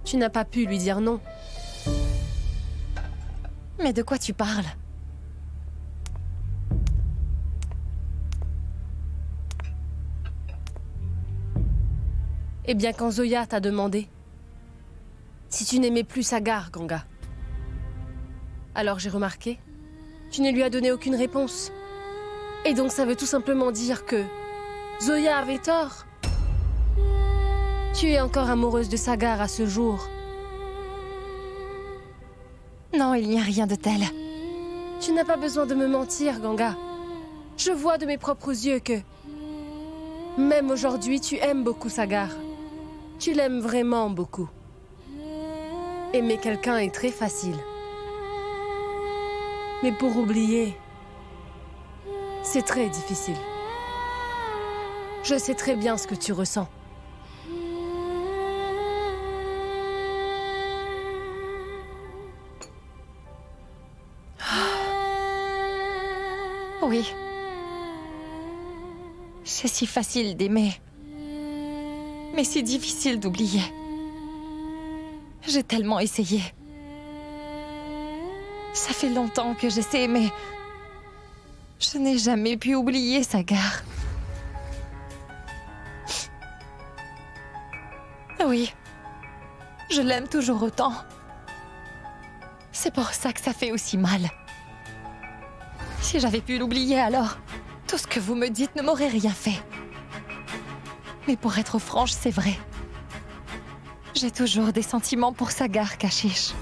Tu n'as pas pu lui dire non. Mais de quoi tu parles? Eh bien, quand Zoya t'a demandé si tu n'aimais plus Sagar, Ganga. Alors j'ai remarqué, tu ne lui as donné aucune réponse. Et donc ça veut tout simplement dire que Zoya avait tort. Tu es encore amoureuse de Sagar à ce jour. Non, il n'y a rien de tel. Tu n'as pas besoin de me mentir, Ganga. Je vois de mes propres yeux que... même aujourd'hui, tu aimes beaucoup Sagar. Tu l'aimes vraiment beaucoup. Aimer quelqu'un est très facile. Mais pour oublier, c'est très difficile. Je sais très bien ce que tu ressens. Oui. C'est si facile d'aimer. Mais si difficile d'oublier. J'ai tellement essayé. Ça fait longtemps que j'essaie, mais... je n'ai jamais pu oublier Sagar. Oui. Je l'aime toujours autant. C'est pour ça que ça fait aussi mal. Si j'avais pu l'oublier alors, tout ce que vous me dites ne m'aurait rien fait. Mais pour être franche, c'est vrai. J'ai toujours des sentiments pour Sagar, Kashish.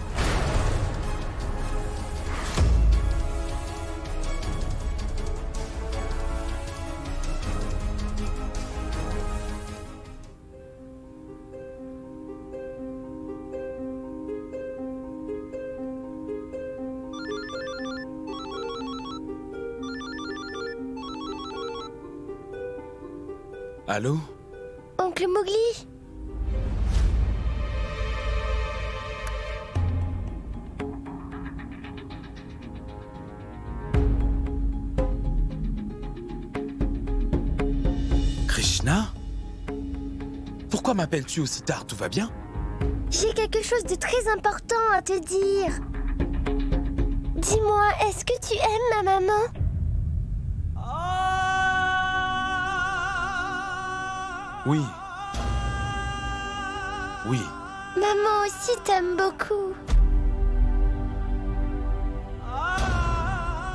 Allô? Oncle Mowgli? Krishna? Pourquoi m'appelles-tu aussi tard? Tout va bien? J'ai quelque chose de très important à te dire. Dis-moi, est-ce que tu aimes ma maman? Oui. Oui. Maman aussi t'aime beaucoup.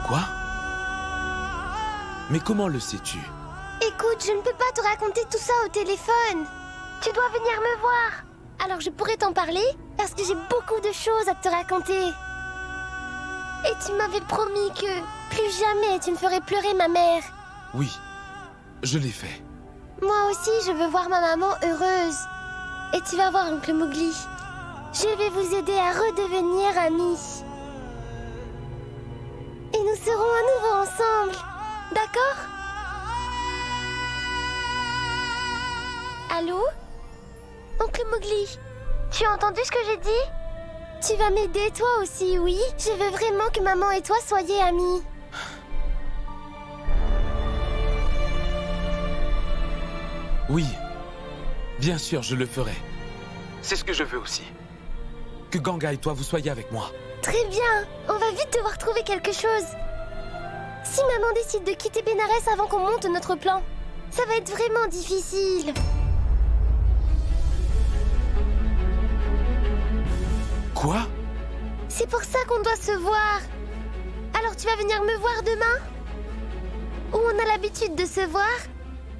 Quoi? Mais comment le sais-tu? Écoute, je ne peux pas te raconter tout ça au téléphone. Tu dois venir me voir. Alors je pourrais t'en parler parce que j'ai beaucoup de choses à te raconter. Et tu m'avais promis que plus jamais tu ne ferais pleurer ma mère. Oui, je l'ai fait. Moi aussi, je veux voir ma maman heureuse. Et tu vas voir, Oncle Mowgli. Je vais vous aider à redevenir amis. Et nous serons à nouveau ensemble. D'accord? Allô? Oncle Mowgli, tu as entendu ce que j'ai dit? Tu vas m'aider toi aussi, oui? Je veux vraiment que maman et toi soyez amis. Oui, bien sûr, je le ferai. C'est ce que je veux aussi. Que Ganga et toi, vous soyez avec moi. Très bien, on va vite devoir trouver quelque chose. Si maman décide de quitter Bénarès avant qu'on monte notre plan, ça va être vraiment difficile. Quoi? C'est pour ça qu'on doit se voir. Alors tu vas venir me voir demain? Ou on a l'habitude de se voir?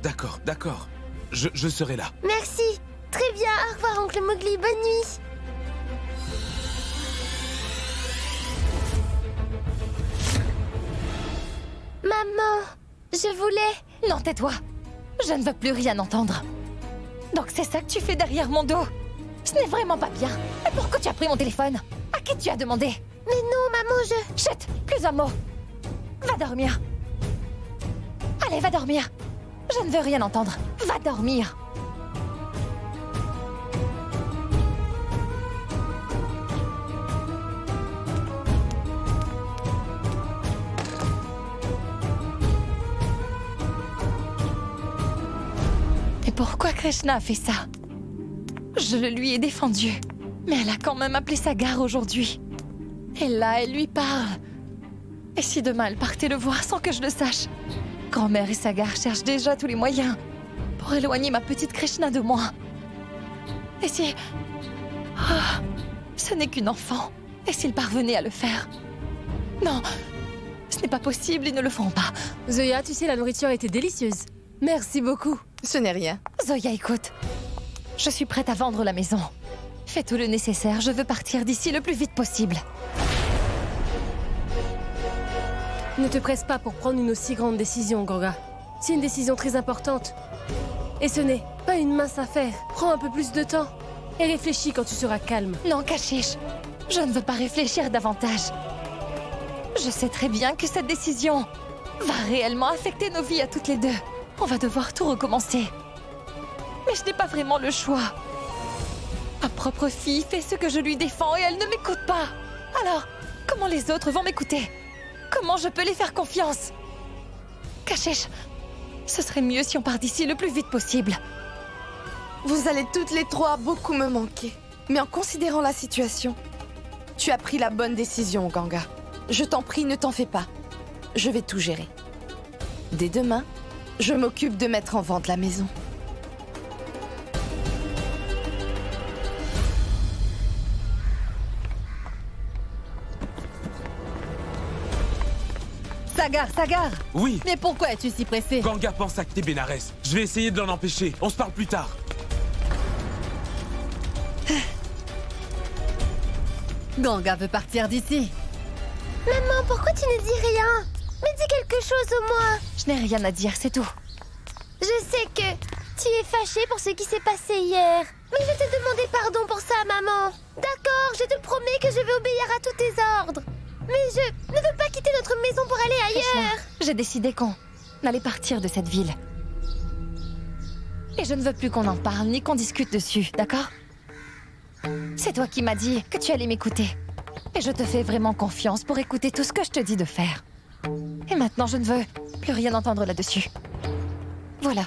D'accord, d'accord. Je serai là. Merci. Très bien, au revoir Oncle Mowgli, bonne nuit. Maman, je voulais... Non, tais-toi. Je ne veux plus rien entendre. Donc c'est ça que tu fais derrière mon dos? Ce n'est vraiment pas bien. Et pourquoi tu as pris mon téléphone? À qui tu as demandé? Mais non, maman, je... Chut, plus un mot. Va dormir. Allez, va dormir. Je ne veux rien entendre. Va dormir. Et pourquoi Krishna a fait ça? Je le lui ai défendu. Mais elle a quand même appelé Sagar aujourd'hui. Et là, elle lui parle. Et si demain elle partait le voir sans que je le sache? Grand-mère et Sagar cherchent déjà tous les moyens pour éloigner ma petite Krishna de moi. Et si... Ah, ce n'est qu'une enfant. Et s'ils parvenaient à le faire? Non, ce n'est pas possible, ils ne le feront pas. Zoya, tu sais, la nourriture était délicieuse. Merci beaucoup. Ce n'est rien. Zoya, écoute. Je suis prête à vendre la maison. Fais tout le nécessaire, je veux partir d'ici le plus vite possible. Ne te presse pas pour prendre une aussi grande décision, Ganga. C'est une décision très importante. Et ce n'est pas une mince affaire. Prends un peu plus de temps. Et réfléchis quand tu seras calme. Non, Kashish, je ne veux pas réfléchir davantage. Je sais très bien que cette décision va réellement affecter nos vies à toutes les deux. On va devoir tout recommencer. Mais je n'ai pas vraiment le choix. Ma propre fille fait ce que je lui défends et elle ne m'écoute pas. Alors, comment les autres vont m'écouter? Comment je peux les faire confiance? Kashish, ce serait mieux si on part d'ici le plus vite possible. Vous allez toutes les trois beaucoup me manquer. Mais en considérant la situation, tu as pris la bonne décision, Ganga. Je t'en prie, ne t'en fais pas. Je vais tout gérer. Dès demain, je m'occupe de mettre en vente la maison. Sagar! Oui, Mais pourquoi es-tu si pressé? Ganga pense à quitter Bénarès. Je vais essayer de l'en empêcher. On se parle plus tard. Ganga veut partir d'ici. Maman, pourquoi tu ne dis rien? Mais dis quelque chose au moins. Je n'ai rien à dire, c'est tout. Je sais que tu es fâchée pour ce qui s'est passé hier. Mais je t'ai demandé pardon pour ça, maman. D'accord, je te promets que je vais obéir à tous tes ordres. Mais je ne veux pas quitter notre maison pour aller ailleurs. Krishna, j'ai décidé qu'on allait partir de cette ville. Et je ne veux plus qu'on en parle, ni qu'on discute dessus, d'accord? C'est toi qui m'as dit que tu allais m'écouter. Et je te fais vraiment confiance pour écouter tout ce que je te dis de faire. Et maintenant, je ne veux plus rien entendre là-dessus. Voilà.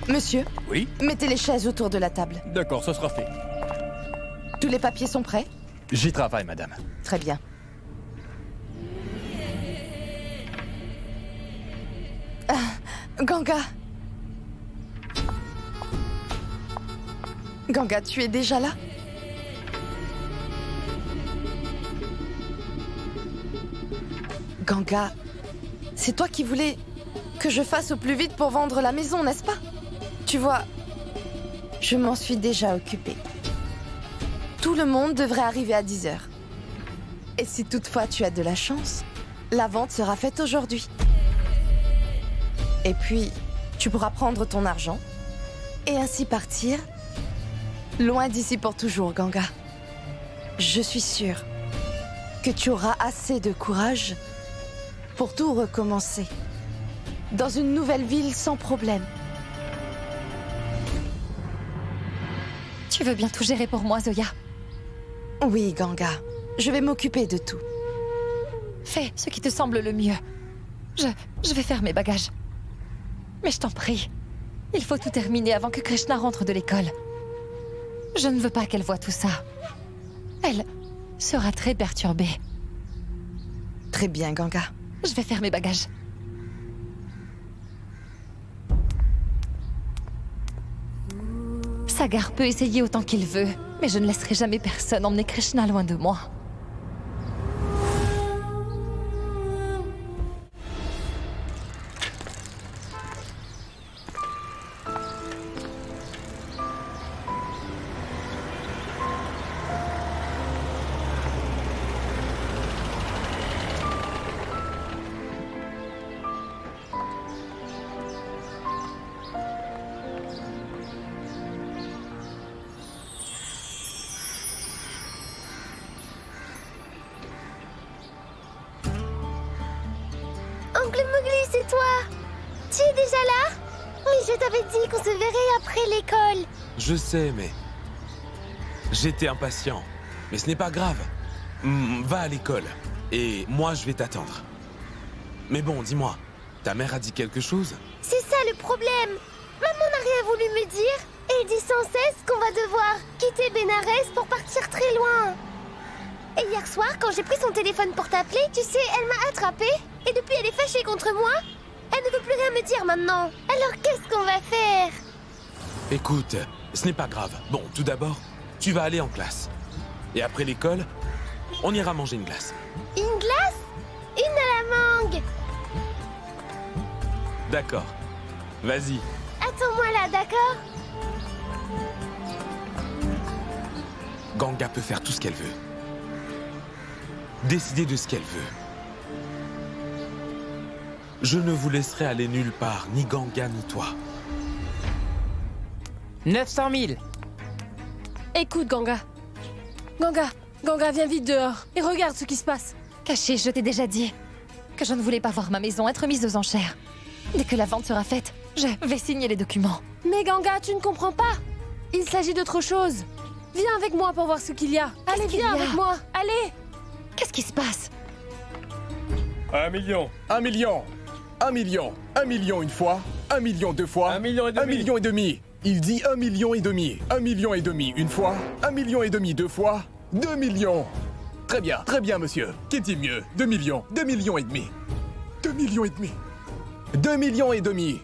Monsieur, Oui, mettez les chaises autour de la table. d'accord, ce sera fait. Tous les papiers sont prêts? J'y travaille, madame. Très bien. Ganga. Ganga, tu es déjà là? Ganga, c'est toi qui voulais que je fasse au plus vite pour vendre la maison, n'est-ce pas? Tu vois, je m'en suis déjà occupée. Tout le monde devrait arriver à 10 heures. Et si toutefois tu as de la chance, la vente sera faite aujourd'hui. Et puis, tu pourras prendre ton argent et ainsi partir loin d'ici pour toujours, Ganga. Je suis sûre que tu auras assez de courage pour tout recommencer dans une nouvelle ville sans problème. Tu veux bien tout gérer pour moi, Zoya? Oui, Ganga. Je vais m'occuper de tout. Fais ce qui te semble le mieux. Je vais faire mes bagages. Mais je t'en prie, il faut tout terminer avant que Krishna rentre de l'école. Je ne veux pas qu'elle voie tout ça. Elle sera très perturbée. Très bien, Ganga. Je vais faire mes bagages. Sagar peut essayer autant qu'il veut, mais je ne laisserai jamais personne emmener Krishna loin de moi. c'est toi. Tu es déjà là? Mais je t'avais dit qu'on se verrait après l'école. Je sais, mais... J'étais impatient. Mais ce n'est pas grave. Va à l'école. Et moi, je vais t'attendre. Mais bon, dis-moi, ta mère a dit quelque chose? C'est ça le problème. Maman n'a rien voulu me dire. Elle dit sans cesse qu'on va devoir quitter Bénarès pour partir très loin. Et hier soir, quand j'ai pris son téléphone pour t'appeler, tu sais, elle m'a attrapée. Et depuis, elle est fâchée contre moi. Elle ne veut plus rien me dire maintenant. Alors qu'est-ce qu'on va faire? Écoute, ce n'est pas grave. Bon, tout d'abord, tu vas aller en classe. Et après l'école, on ira manger une glace. Une glace? Une à la mangue. D'accord. Vas-y. Attends-moi là, d'accord? Ganga peut faire tout ce qu'elle veut. Décider de ce qu'elle veut. Je ne vous laisserai aller nulle part, ni Ganga ni toi. 900 000. Écoute, Ganga. Ganga, viens vite dehors et regarde ce qui se passe. Caché, je t'ai déjà dit que je ne voulais pas voir ma maison être mise aux enchères. Dès que la vente sera faite, je vais signer les documents. Mais Ganga, tu ne comprends pas. Il s'agit d'autre chose. Viens avec moi pour voir ce qu'il y a. Allez, viens avec moi. Allez. Qu'est-ce qui se passe? 1 million. 1 million. 1 million. 1 million une fois. 1 million deux fois. 1 million et demi. 1 million et demi. Il dit 1 million et demi. 1 million et demi une fois. 1 million et demi deux fois. 2 millions. Très bien, monsieur. Qui dit mieux? 2 millions. 2 millions et demi. 2 millions et demi. 2 millions et demi.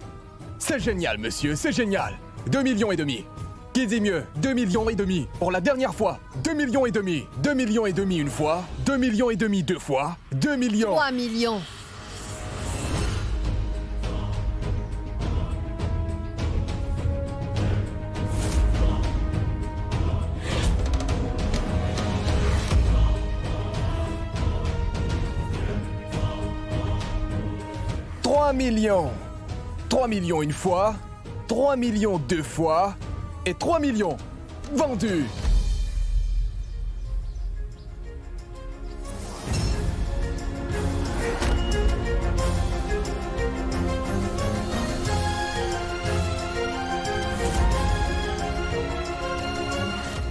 C'est génial, monsieur, c'est génial. 2 millions et demi. Qui dit mieux? 2 millions et demi. Pour la dernière fois. 2 millions et demi. 2 millions et demi une fois. 2 millions et demi deux fois. 2 millions. 3 millions. millions. 3 millions une fois, 3 millions deux fois, et 3 millions vendus.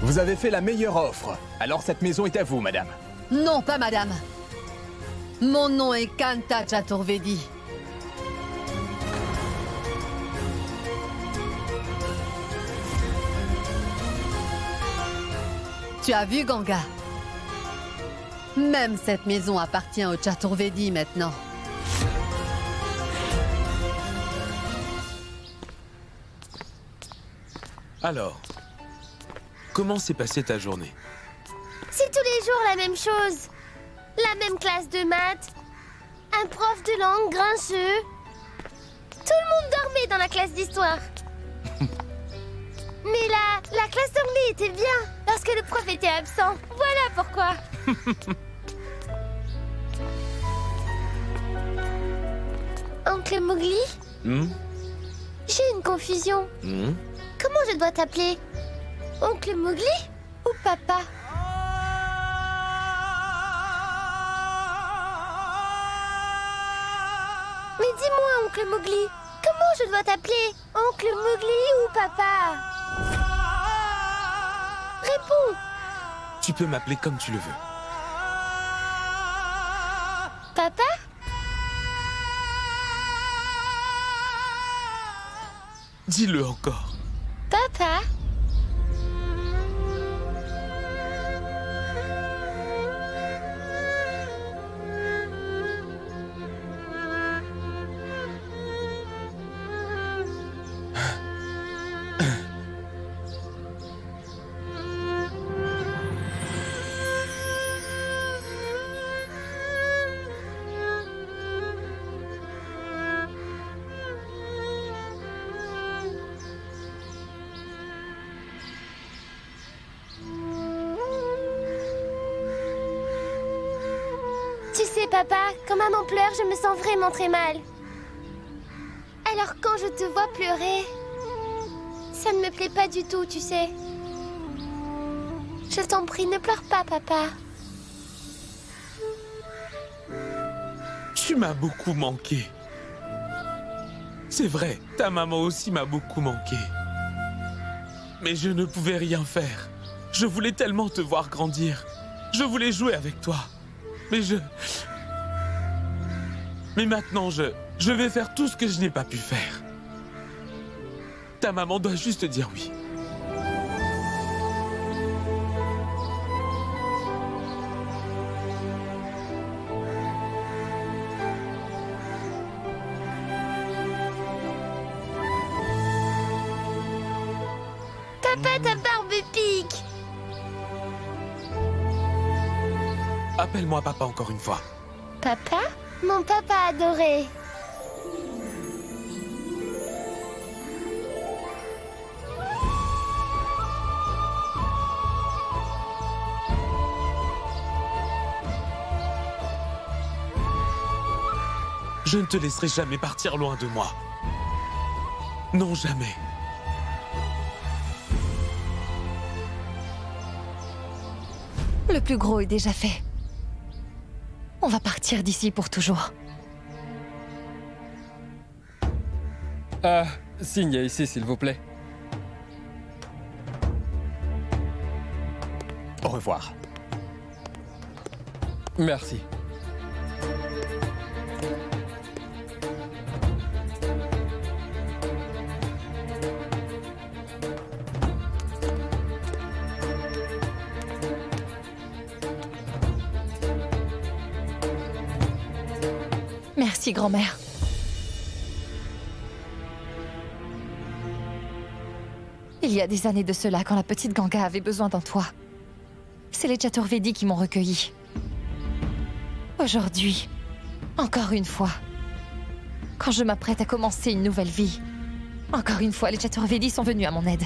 Vous avez fait la meilleure offre. Alors cette maison est à vous, madame. Non, pas madame. Mon nom est Kanta Chaturvedi. Tu as vu, Ganga? Même cette maison appartient au Chaturvedi maintenant. Alors, comment s'est passée ta journée? C'est tous les jours la même chose. La même classe de maths. Un prof de langue grincheux. Tout le monde dormait dans la classe d'histoire. Mais la classe d'anglais était bien parce que le prof était absent. Voilà pourquoi. Oncle Mowgli? J'ai une confusion. Comment je dois t'appeler? Oncle Mowgli ou papa? Mais dis-moi, Oncle Mowgli, comment je dois t'appeler? Oncle Mowgli ou papa? Réponds! Tu peux m'appeler comme tu le veux. Papa? Dis-le encore. Papa? Tu sais, papa, quand maman pleure, je me sens vraiment très mal. Alors quand je te vois pleurer, ça ne me plaît pas du tout, tu sais. Je t'en prie, ne pleure pas, papa. Tu m'as beaucoup manqué. C'est vrai, ta maman aussi m'a beaucoup manqué. Mais je ne pouvais rien faire. Je voulais tellement te voir grandir. Je voulais jouer avec toi. Mais maintenant, je vais faire tout ce que je n'ai pas pu faire. Ta maman doit juste dire oui. Papa, ta barbe pique. Appelle-moi papa encore une fois. Papa? Mon papa adoré. Je ne te laisserai jamais partir loin de moi. Non, jamais. Le plus gros est déjà fait. On va partir d'ici pour toujours. Signez ici, s'il vous plaît. Au revoir. Merci. Merci, grand-mère. Il y a des années de cela, quand la petite Ganga avait besoin d'un toit, c'est les Chaturvedi qui m'ont recueilli. Aujourd'hui, encore une fois, quand je m'apprête à commencer une nouvelle vie, encore une fois, les Chaturvedi sont venus à mon aide.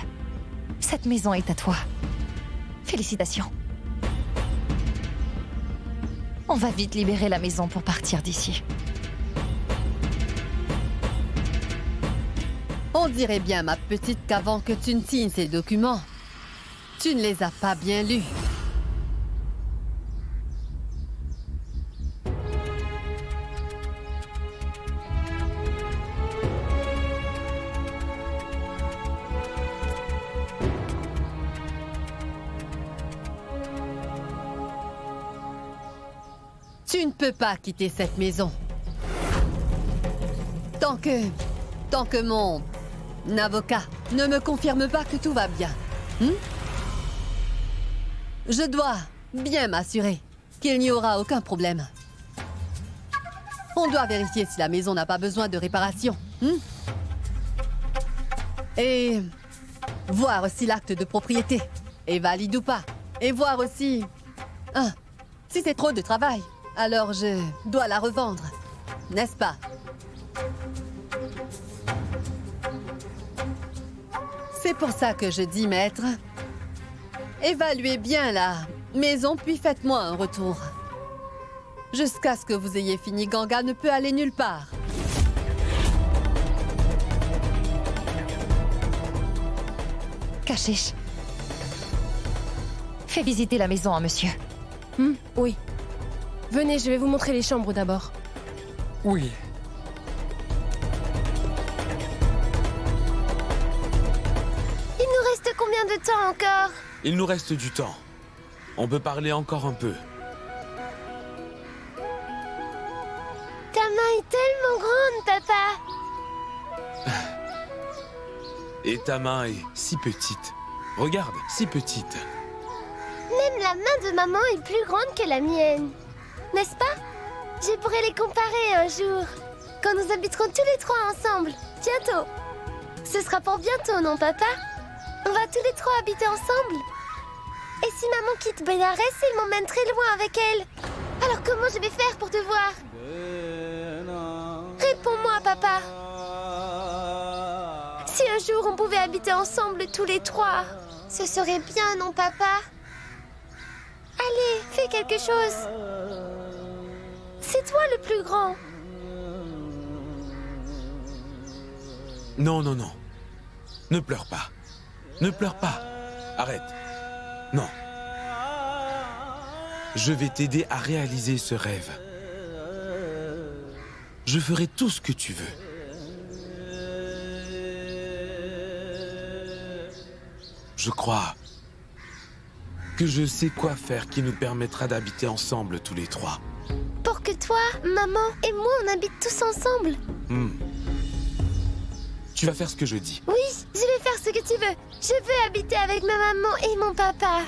Cette maison est à toi. Félicitations. On va vite libérer la maison pour partir d'ici. On dirait bien, ma petite, qu'avant que tu ne signes ces documents, tu ne les as pas bien lus. Tu ne peux pas quitter cette maison. Tant que mon avocat ne me confirme pas que tout va bien. Je dois bien m'assurer qu'il n'y aura aucun problème. On doit vérifier si la maison n'a pas besoin de réparation. Et voir si l'acte de propriété est valide ou pas. Et voir aussi si c'est trop de travail. Alors je dois la revendre, n'est-ce pas? C'est pour ça que je dis, maître, évaluez bien la maison, puis faites-moi un retour. Jusqu'à ce que vous ayez fini, Ganga ne peut aller nulle part. Kashish, fais visiter la maison à monsieur. Oui. Venez, je vais vous montrer les chambres d'abord. Oui. Il nous reste combien de temps encore? Il nous reste du temps. On peut parler encore un peu. Ta main est tellement grande, papa. Et ta main est si petite. Regarde, si petite. Même la main de maman est plus grande que la mienne. N'est-ce pas? Je pourrais les comparer un jour. Quand nous habiterons tous les trois ensemble. Bientôt. Ce sera pour bientôt, non, papa? On va tous les trois habiter ensemble. Et si maman quitte Benares, elle m'emmène très loin avec elle. Alors comment je vais faire pour te voir? Réponds-moi, papa. Si un jour on pouvait habiter ensemble tous les trois, ce serait bien, non, papa? Allez, fais quelque chose. C'est toi le plus grand. Non, non, non. Ne pleure pas. Ne pleure pas. Arrête. Non. Je vais t'aider à réaliser ce rêve. Je ferai tout ce que tu veux. je crois que je sais quoi faire qui nous permettra d'habiter ensemble tous les trois. Pour que toi, maman et moi, on habite tous ensemble. Tu vas faire ce que je dis. Oui, je vais faire ce que tu veux. Je veux habiter avec ma maman et mon papa.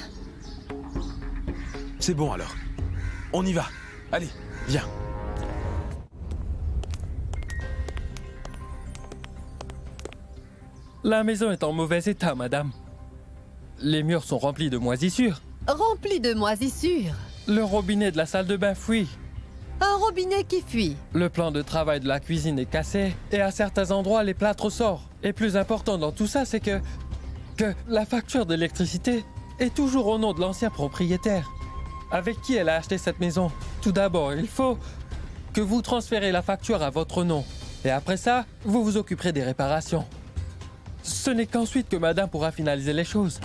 C'est bon alors. On y va. Allez, viens. La maison est en mauvais état, madame. Les murs sont remplis de moisissures. Rempli de moisissures. Le robinet de la salle de bain fuit. Un robinet qui fuit. Le plan de travail de la cuisine est cassé et à certains endroits, les plâtres ressortent. Et plus important dans tout ça, c'est que la facture d'électricité est toujours au nom de l'ancien propriétaire. Avec qui elle a acheté cette maison? Tout d'abord, il faut que vous transférez la facture à votre nom. Et après ça, vous vous occuperez des réparations. Ce n'est qu'ensuite que madame pourra finaliser les choses.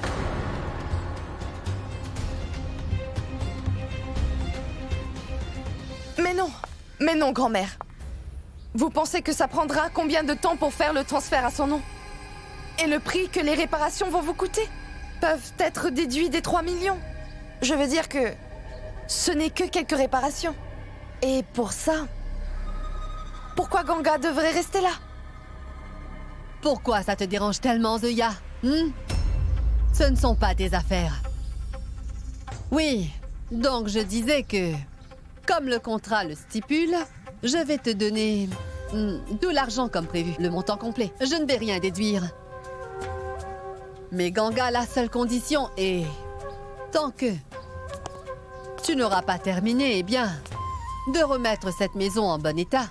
Mais non, grand-mère. Vous pensez que ça prendra combien de temps pour faire le transfert à son nom? Et le prix que les réparations vont vous coûter peuvent être déduits des 3 millions. Je veux dire que ce n'est que quelques réparations. Et pour ça, pourquoi Ganga devrait rester là? Pourquoi ça te dérange tellement, Zoya? Ce ne sont pas tes affaires. Oui, donc je disais que, comme le contrat le stipule, je vais te donner tout l'argent comme prévu, le montant complet. Je ne vais rien déduire. Mais Ganga, la seule condition est... Tant que tu n'auras pas terminé, eh bien, de remettre cette maison en bon état.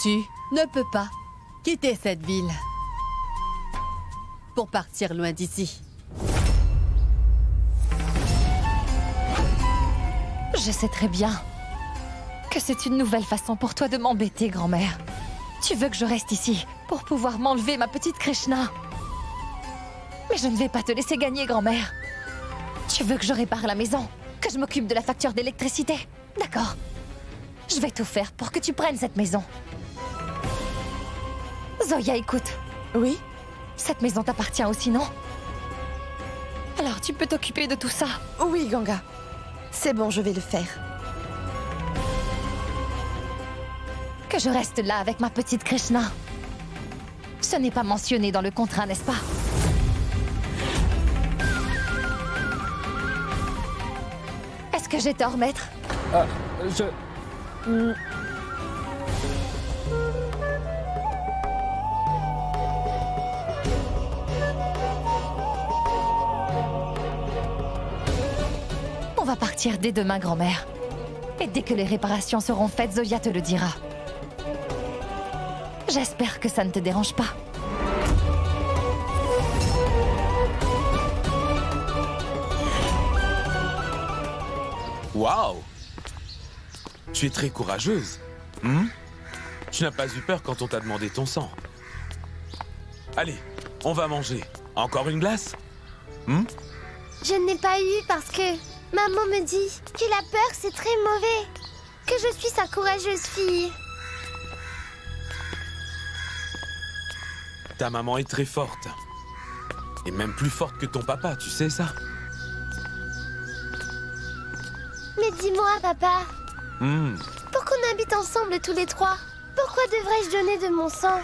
Tu ne peux pas quitter cette ville pour partir loin d'ici. Je sais très bien que c'est une nouvelle façon pour toi de m'embêter, grand-mère. Tu veux que je reste ici pour pouvoir m'enlever ma petite Krishna. Mais je ne vais pas te laisser gagner, grand-mère. Tu veux que je répare la maison, que je m'occupe de la facture d'électricité. D'accord. Je vais tout faire pour que tu prennes cette maison. Zoya, écoute. Oui? Cette maison t'appartient aussi, non? Alors tu peux t'occuper de tout ça. Oui, Ganga. C'est bon, je vais le faire. Que je reste là avec ma petite Krishna. Ce n'est pas mentionné dans le contrat, n'est-ce pas? Est-ce que j'ai tort, maître? On va partir dès demain, grand-mère. Et dès que les réparations seront faites, Zoya te le dira. J'espère que ça ne te dérange pas. Waouh! Tu es très courageuse. Tu n'as pas eu peur quand on t'a demandé ton sang. Allez, on va manger. Encore une glace? Je n'ai pas eu parce que maman me dit que la peur c'est très mauvais. Que je suis sa courageuse fille. Ta maman est très forte. Et même plus forte que ton papa, tu sais ça? Mais dis-moi, papa, Pourquoi qu'on habite ensemble tous les trois? Pourquoi devrais-je donner de mon sang?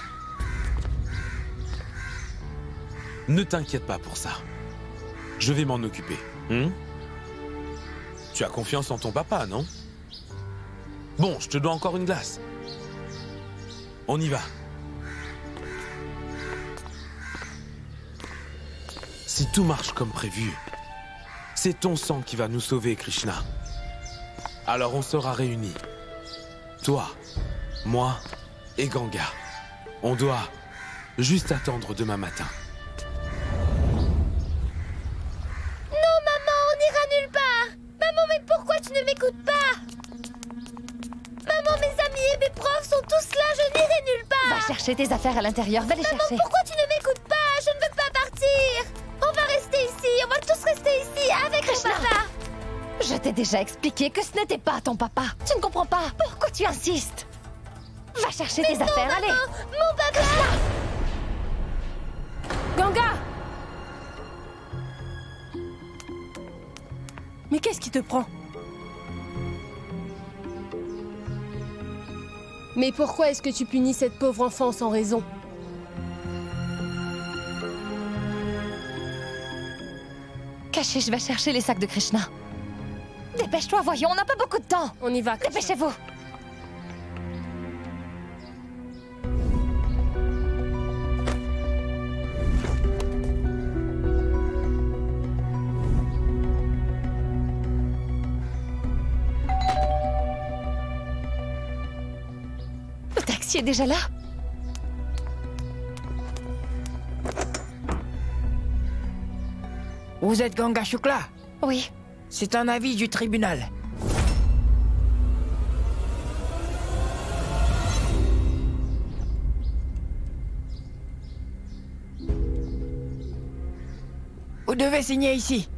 Ne t'inquiète pas pour ça. Je vais m'en occuper. Tu as confiance en ton papa, non? Bon, je te dois encore une glace. On y va. Si tout marche comme prévu, c'est ton sang qui va nous sauver, Krishna. Alors on sera réunis. Toi, moi et Ganga. On doit juste attendre demain matin. Non, maman, on n'ira nulle part. Maman, mais pourquoi tu ne m'écoutes pas? Maman, mes amis et mes profs sont tous là, je n'irai nulle part. Va chercher tes affaires à l'intérieur, va les chercher. Pourquoi tu ne m'écoutes pas? Je ne veux pas partir. On va rester ici, on va tous rester ici avec mon papa. Je t'ai déjà expliqué que ce n'était pas ton papa. Tu ne comprends pas. Pourquoi tu insistes? Va chercher tes affaires, Maman, allez. mon papa. Ganga! Mais qu'est-ce qui te prend? Mais pourquoi est-ce que tu punis cette pauvre enfant sans raison? Cachez, je vais chercher les sacs de Krishna. Dépêche-toi, voyons, on n'a pas beaucoup de temps. On y va, Krishna. Dépêchez-vous. Le taxi est déjà là? Vous êtes Ganga Shukla? Oui. C'est un avis du tribunal. Vous devez signer ici.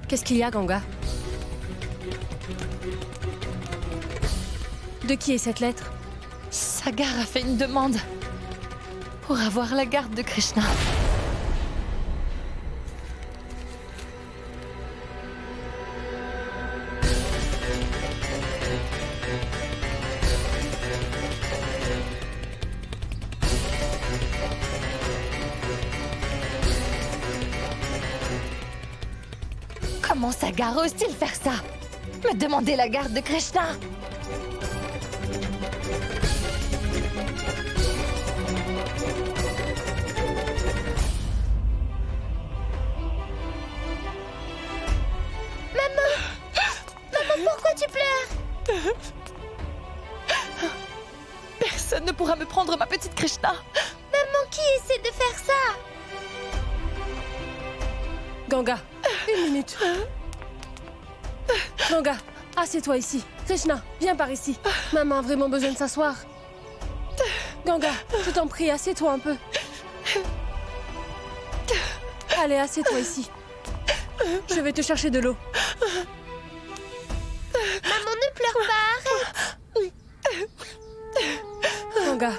Qu'est-ce qu'il y a, Ganga? De qui est cette lettre? Sagar a fait une demande pour avoir la garde de Krishna. Comment Sagar ose-t-il faire ça? Me demander la garde de Krishna? Pourquoi tu pleures? Personne ne pourra me prendre ma petite Krishna. Maman, qui essaie de faire ça? Ganga, une minute. Ganga, assieds-toi ici. Krishna, viens par ici. Maman a vraiment besoin de s'asseoir. Ganga, je t'en prie, assieds-toi un peu. Allez, assieds-toi ici. Je vais te chercher de l'eau. Maman, ne pleure pas, arrête. Ganga,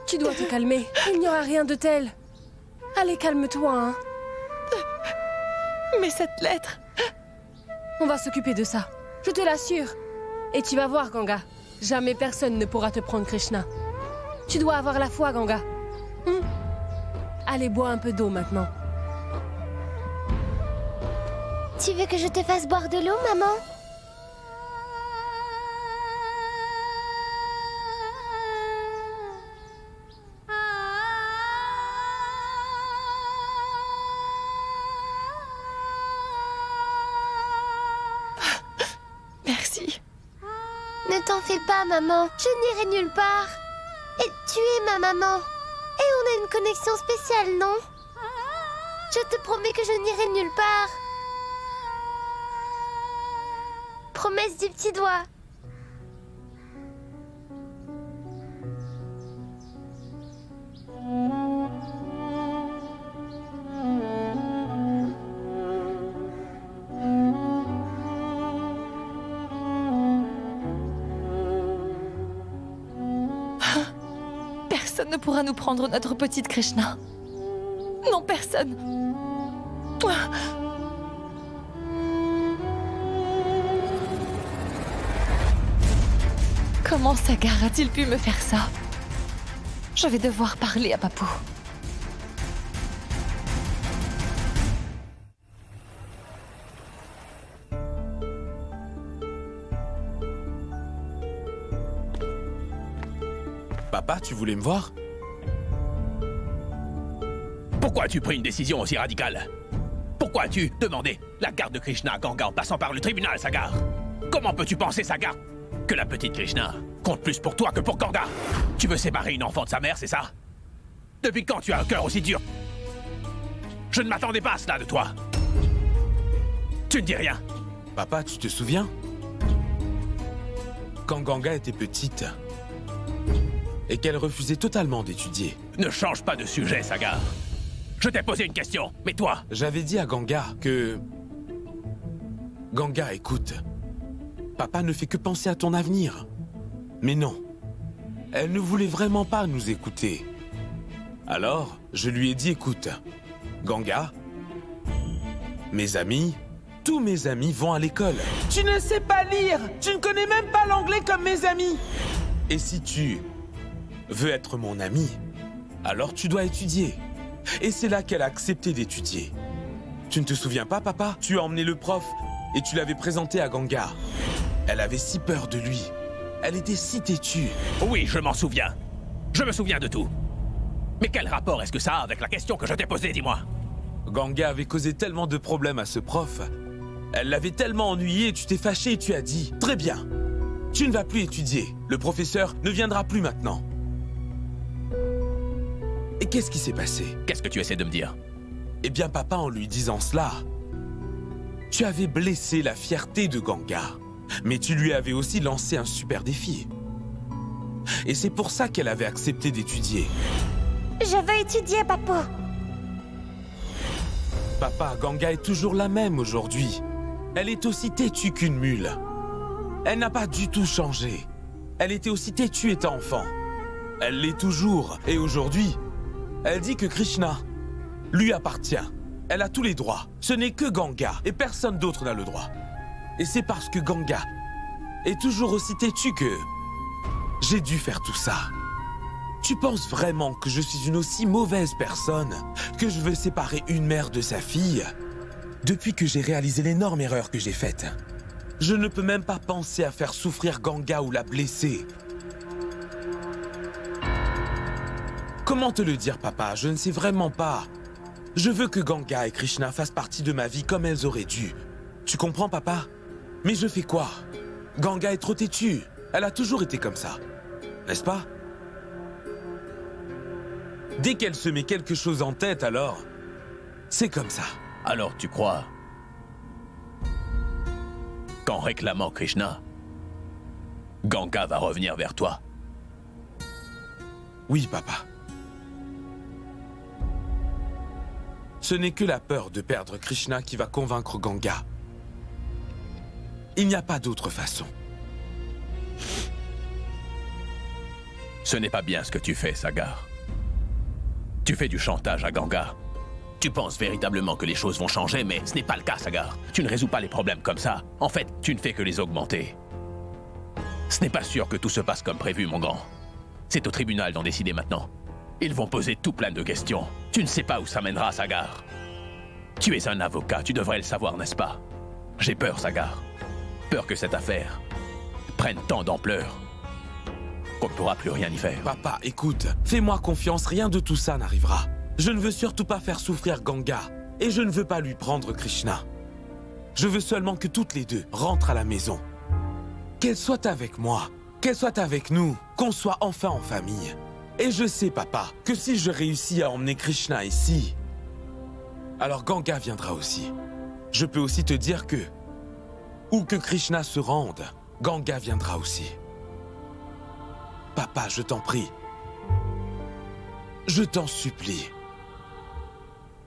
tu dois te calmer. Il n'y aura rien de tel. Allez, calme-toi, hein. Mais cette lettre... On va s'occuper de ça. Je te l'assure. Et tu vas voir, Ganga. Jamais personne ne pourra te prendre Krishna. Tu dois avoir la foi, Ganga. Allez, bois un peu d'eau maintenant. Tu veux que je te fasse boire de l'eau, maman? Merci. Ne t'en fais pas, maman. Je n'irai nulle part. Et tu es ma maman. Et on a une connexion spéciale, non? Je te promets que je n'irai nulle part. Promesse du petit doigt. Personne ne pourra nous prendre notre petite Krishna. Non, personne. Comment Sagar a-t-il pu me faire ça? Je vais devoir parler à Papou. Papa, tu voulais me voir? Pourquoi as-tu pris une décision aussi radicale? Pourquoi as-tu demandé la garde de Krishna à Ganga en passant par le tribunal, Sagar? Comment peux-tu penser, Sagar, que la petite Krishna compte plus pour toi que pour Ganga? Tu veux séparer une enfant de sa mère, c'est ça? Depuis quand tu as un cœur aussi dur? Je ne m'attendais pas à cela de toi. Tu ne dis rien. Papa, tu te souviens? Quand Ganga était petite et qu'elle refusait totalement d'étudier. Ne change pas de sujet, Sagar. Je t'ai posé une question, mais toi... J'avais dit à Ganga que... Ganga, écoute. Papa ne fait que penser à ton avenir. Mais non. Elle ne voulait vraiment pas nous écouter. Alors, je lui ai dit, écoute, Ganga, mes amis, tous mes amis vont à l'école. Tu ne sais pas lire. Tu ne connais même pas l'anglais comme mes amis. Et si tu veux être mon ami, alors tu dois étudier. Et c'est là qu'elle a accepté d'étudier. Tu ne te souviens pas, papa? Tu as emmené le prof et tu l'avais présenté à Ganga. Elle avait si peur de lui. Elle était si têtue. Oui, je m'en souviens. Je me souviens de tout. Mais quel rapport est-ce que ça a avec la question que je t'ai posée, dis-moi? Ganga avait causé tellement de problèmes à ce prof. Elle l'avait tellement ennuyé, tu t'es fâché et tu as dit « Très bien, tu ne vas plus étudier. Le professeur ne viendra plus maintenant. » Et qu'est-ce qui s'est passé? Qu'est-ce que tu essaies de me dire? Eh bien, papa, en lui disant cela, tu avais blessé la fierté de Ganga. Mais tu lui avais aussi lancé un super défi. Et c'est pour ça qu'elle avait accepté d'étudier. Je veux étudier, papa. Papa, Ganga est toujours la même aujourd'hui. Elle est aussi têtue qu'une mule. Elle n'a pas du tout changé. Elle était aussi têtue étant enfant. Elle l'est toujours. Et aujourd'hui, elle dit que Krishna lui appartient. Elle a tous les droits. Ce n'est que Ganga et personne d'autre n'a le droit. Et c'est parce que Ganga est toujours aussi têtue que j'ai dû faire tout ça. Tu penses vraiment que je suis une aussi mauvaise personne que je veux séparer une mère de sa fille? Depuis que j'ai réalisé l'énorme erreur que j'ai faite, je ne peux même pas penser à faire souffrir Ganga ou la blesser. Comment te le dire, papa? Je ne sais vraiment pas. Je veux que Ganga et Krishna fassent partie de ma vie comme elles auraient dû. Tu comprends, papa? Mais je fais quoi? Ganga est trop têtue. Elle a toujours été comme ça. N'est-ce pas? Dès qu'elle se met quelque chose en tête, alors... c'est comme ça. Alors tu crois qu'en réclamant Krishna, Ganga va revenir vers toi? Oui, papa. Ce n'est que la peur de perdre Krishna qui va convaincre Ganga. Il n'y a pas d'autre façon. Ce n'est pas bien ce que tu fais, Sagar. Tu fais du chantage à Ganga. Tu penses véritablement que les choses vont changer, mais ce n'est pas le cas, Sagar. Tu ne résous pas les problèmes comme ça. En fait, tu ne fais que les augmenter. Ce n'est pas sûr que tout se passe comme prévu, mon grand. C'est au tribunal d'en décider maintenant. Ils vont poser tout plein de questions. Tu ne sais pas où ça mènera, Sagar. Tu es un avocat, tu devrais le savoir, n'est-ce pas? J'ai peur, Sagar. Peur que cette affaire prenne tant d'ampleur qu'on ne pourra plus rien y faire. Papa, écoute, fais-moi confiance, rien de tout ça n'arrivera. Je ne veux surtout pas faire souffrir Ganga, et je ne veux pas lui prendre Krishna. Je veux seulement que toutes les deux rentrent à la maison. Qu'elle soit avec moi, qu'elle soit avec nous, qu'on soit enfin en famille. Et je sais, papa, que si je réussis à emmener Krishna ici, alors Ganga viendra aussi. Je peux aussi te dire que, où que Krishna se rende, Ganga viendra aussi. Papa, je t'en prie. Je t'en supplie.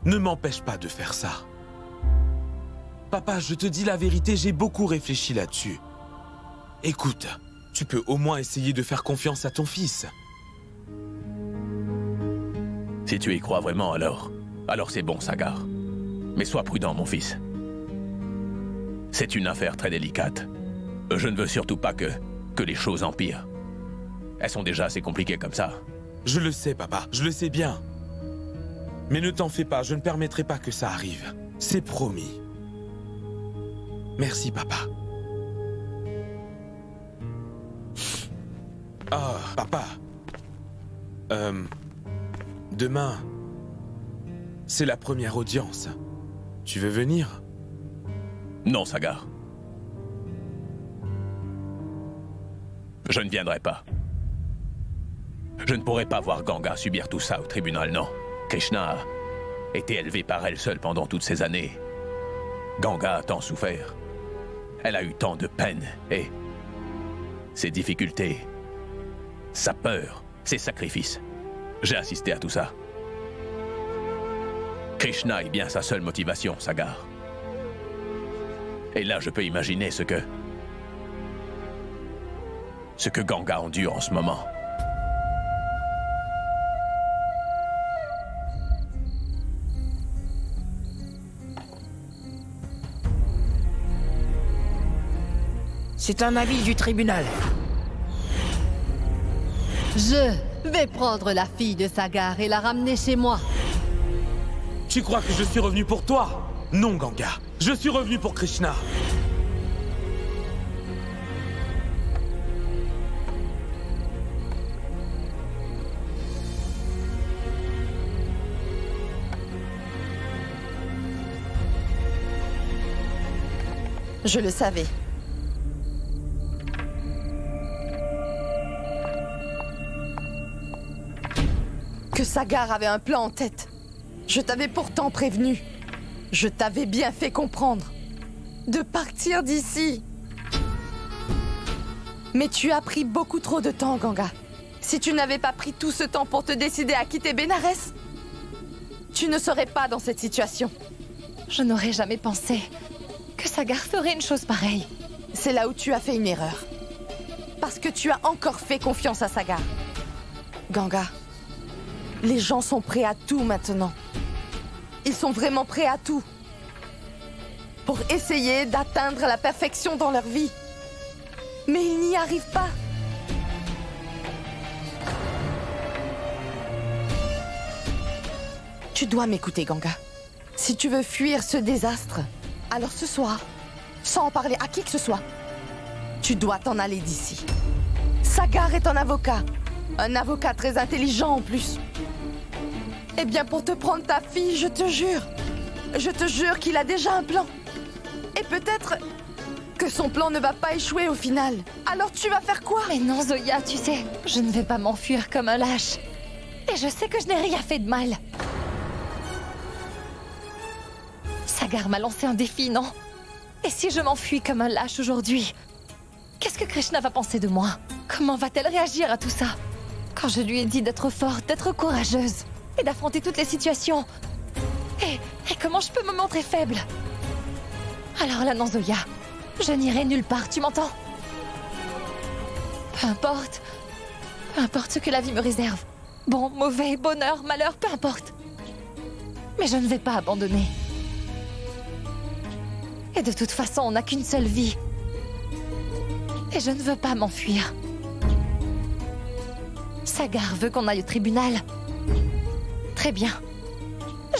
Ne m'empêche pas de faire ça. Papa, je te dis la vérité, j'ai beaucoup réfléchi là-dessus. Écoute, tu peux au moins essayer de faire confiance à ton fils. Si tu y crois vraiment, alors c'est bon, Sagar. Mais sois prudent, mon fils. C'est une affaire très délicate. Je ne veux surtout pas que les choses empirent. Elles sont déjà assez compliquées comme ça. Je le sais, papa, je le sais bien. Mais ne t'en fais pas, je ne permettrai pas que ça arrive. C'est promis. Merci, papa. Papa. Demain, C'est la première audience. Tu veux venir? Non, Sagar. Je ne viendrai pas. Je ne pourrai pas voir Ganga subir tout ça au tribunal, non. Krishna a été élevée par elle seule pendant toutes ces années. Ganga a tant souffert. Elle a eu tant de peine et ses difficultés, sa peur, ses sacrifices. J'ai assisté à tout ça. Krishna est bien sa seule motivation, Sagar. Et là, je peux imaginer ce que Ganga endure en ce moment. C'est un avis du tribunal. Je vais prendre la fille de Sagar et la ramener chez moi. Tu crois que je suis revenu pour toi? Non, Ganga. Je suis revenu pour Krishna. Je le savais. Que Sagar avait un plan en tête. Je t'avais pourtant prévenu. Je t'avais bien fait comprendre. De partir d'ici. Mais tu as pris beaucoup trop de temps, Ganga. Si tu n'avais pas pris tout ce temps pour te décider à quitter Benares, tu ne serais pas dans cette situation. Je n'aurais jamais pensé que Sagar ferait une chose pareille. C'est là où tu as fait une erreur. Parce que tu as encore fait confiance à Sagar. Ganga, les gens sont prêts à tout maintenant. Ils sont vraiment prêts à tout. Pour essayer d'atteindre la perfection dans leur vie. Mais ils n'y arrivent pas. Tu dois m'écouter, Ganga. Si tu veux fuir ce désastre, alors ce soir, sans en parler à qui que ce soit, tu dois t'en aller d'ici. Sagar est un avocat très intelligent en plus. Eh bien, pour te prendre ta fille, je te jure qu'il a déjà un plan. Et peut-être que son plan ne va pas échouer au final. Alors tu vas faire quoi? Mais non, Zoya, tu sais, je ne vais pas m'enfuir comme un lâche. Et je sais que je n'ai rien fait de mal. Sagar m'a lancé un défi, non? Et si je m'enfuis comme un lâche aujourd'hui, qu'est-ce que Krishna va penser de moi? Comment va-t-elle réagir à tout ça? Quand je lui ai dit d'être forte, d'être courageuse et d'affronter toutes les situations. Et comment je peux me montrer faible? Alors là, non, Zoya, je n'irai nulle part, tu m'entends? Peu importe ce que la vie me réserve. Bon, mauvais, bonheur, malheur, peu importe. Mais je ne vais pas abandonner. Et de toute façon, on n'a qu'une seule vie. Et je ne veux pas m'enfuir. Sagar veut qu'on aille au tribunal. Très bien.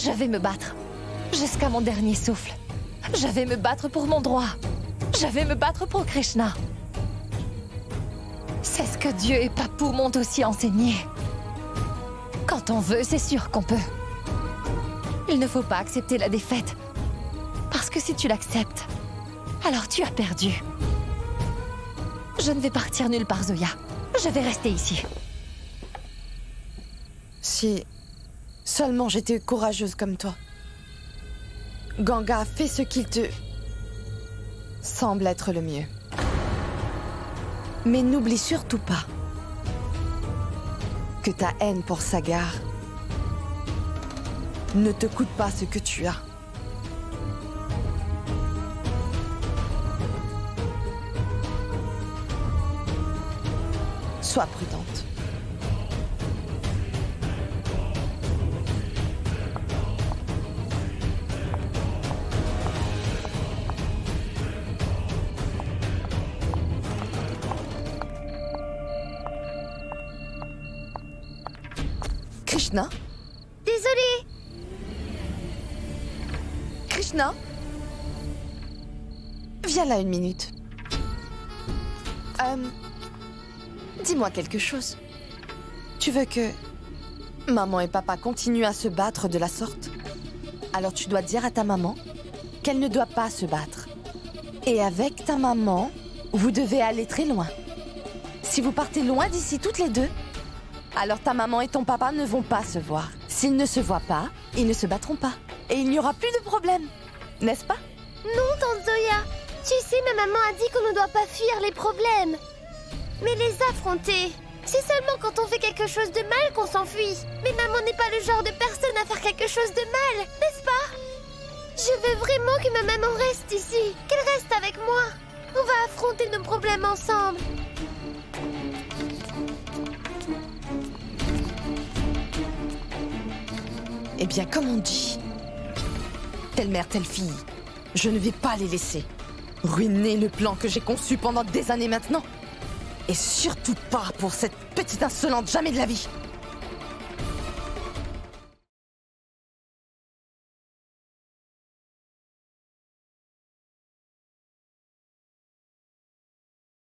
Je vais me battre. Jusqu'à mon dernier souffle. Je vais me battre pour mon droit. Je vais me battre pour Krishna. C'est ce que Dieu et Papou m'ont aussi enseigné. Quand on veut, c'est sûr qu'on peut. Il ne faut pas accepter la défaite. Parce que si tu l'acceptes, alors tu as perdu. Je ne vais partir nulle part, Zoya. Je vais rester ici. Si seulement j'étais courageuse comme toi. Ganga, fais ce qu'il te semble être le mieux. Mais n'oublie surtout pas que ta haine pour Sagar ne te coûte pas ce que tu as. Sois prudente. Krishna? Désolée. Krishna? Viens là une minute. Dis-moi quelque chose. Tu veux que maman et papa continuent à se battre de la sorte? Alors tu dois dire à ta maman qu'elle ne doit pas se battre. Et avec ta maman, vous devez aller très loin. Si vous partez loin d'ici toutes les deux, alors ta maman et ton papa ne vont pas se voir. S'ils ne se voient pas, ils ne se battront pas. Et il n'y aura plus de problème. N'est-ce pas? Non, Tante Zoya. Tu sais, ma maman a dit qu'on ne doit pas fuir les problèmes, mais les affronter. C'est seulement quand on fait quelque chose de mal qu'on s'enfuit. Mais maman n'est pas le genre de personne à faire quelque chose de mal, n'est-ce pas? Je veux vraiment que ma maman reste ici, qu'elle reste avec moi. On va affronter nos problèmes ensemble. Eh bien, comme on dit, telle mère, telle fille, je ne vais pas les laisser ruiner le plan que j'ai conçu pendant des années maintenant. Et surtout pas pour cette petite insolente, jamais de la vie.